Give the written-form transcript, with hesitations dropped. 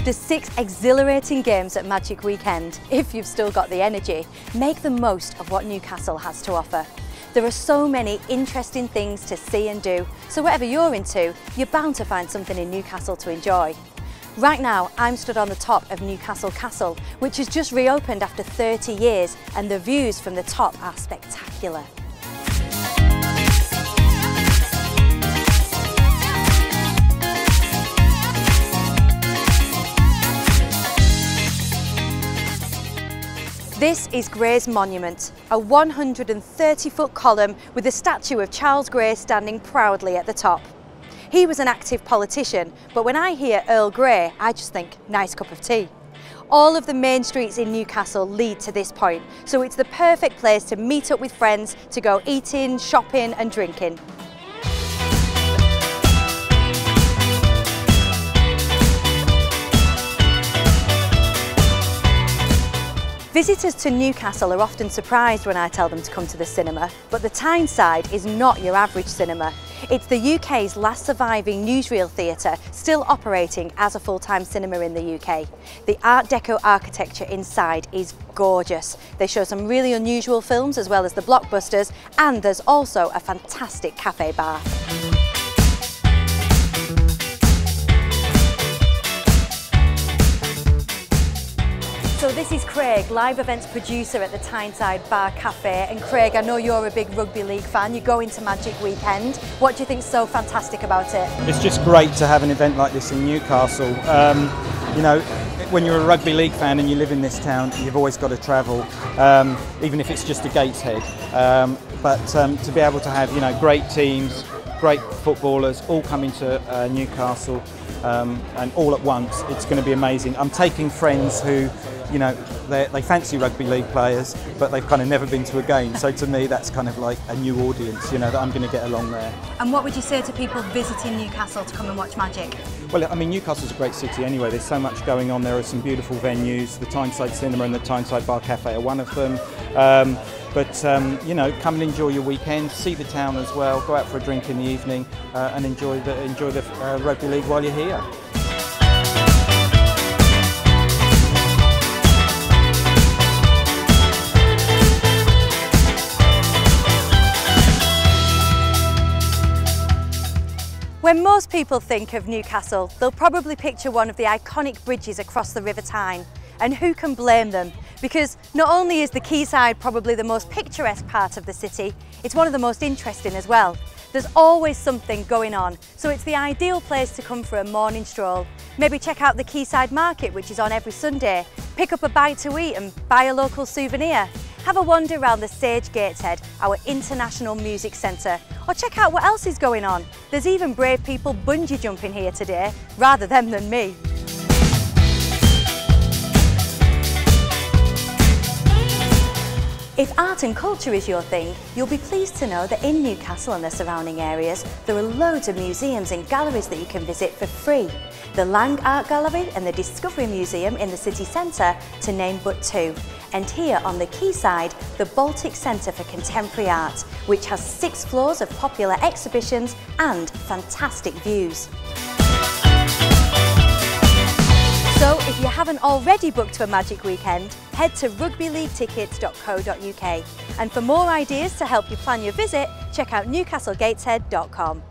There's 6 exhilarating games at Magic Weekend. If you've still got the energy, make the most of what Newcastle has to offer. There are so many interesting things to see and do, so whatever you're into, you're bound to find something in Newcastle to enjoy. Right now, I'm stood on the top of Newcastle Castle, which has just reopened after 30 years, and the views from the top are spectacular. This is Grey's Monument, a 130-foot column with a statue of Charles Grey standing proudly at the top. He was an active politician, but when I hear Earl Grey, I just think nice cup of tea. All of the main streets in Newcastle lead to this point, so it's the perfect place to meet up with friends, to go eating, shopping and drinking. Visitors to Newcastle are often surprised when I tell them to come to the cinema, but the Tyneside is not your average cinema. It's the UK's last surviving newsreel theatre, still operating as a full-time cinema in the UK. The Art Deco architecture inside is gorgeous. They show some really unusual films as well as the blockbusters, and there's also a fantastic cafe bar. So this is Craig, live events producer at the Tyneside Bar Cafe. And Craig, I know you're a big rugby league fan. You go into Magic Weekend. What do you think's so fantastic about it? It's just great to have an event like this in Newcastle. You know, when you're a rugby league fan and you live in this town, you've always got to travel, even if it's just to Gateshead. But to be able to have, you know, great teams, great footballers all coming to Newcastle and all at once, it's going to be amazing. I'm taking friends who, you know, they fancy rugby league players, but they've kind of never been to a game. So to me, that's kind of like a new audience, you know, that I'm going to get along there. And what would you say to people visiting Newcastle to come and watch Magic? Well, I mean, Newcastle's a great city anyway. There's so much going on. There are some beautiful venues. The Tyneside Cinema and the Tyneside Bar Cafe are one of them. You know, come and enjoy your weekend, see the town as well, go out for a drink in the evening and enjoy the rugby league while you're here. When most people think of Newcastle, they'll probably picture one of the iconic bridges across the River Tyne. And who can blame them? Because not only is the Keyside probably the most picturesque part of the city, it's one of the most interesting as well. There's always something going on, so it's the ideal place to come for a morning stroll. Maybe check out the Keyside Market, which is on every Sunday, pick up a bite to eat and buy a local souvenir. Have a wander around the Sage Gateshead, our international music centre, or check out what else is going on. There's even brave people bungee jumping here today, rather them than me. If art and culture is your thing, you'll be pleased to know that in Newcastle and the surrounding areas, there are loads of museums and galleries that you can visit for free. The Lang Art Gallery and the Discovery Museum in the city centre, to name but two. And here on the Keyside, the Baltic Centre for Contemporary Art, which has 6 floors of popular exhibitions and fantastic views. So if you haven't already booked for Magic Weekend, head to rugbyleaguetickets.co.uk. And for more ideas to help you plan your visit, check out newcastlegateshead.com.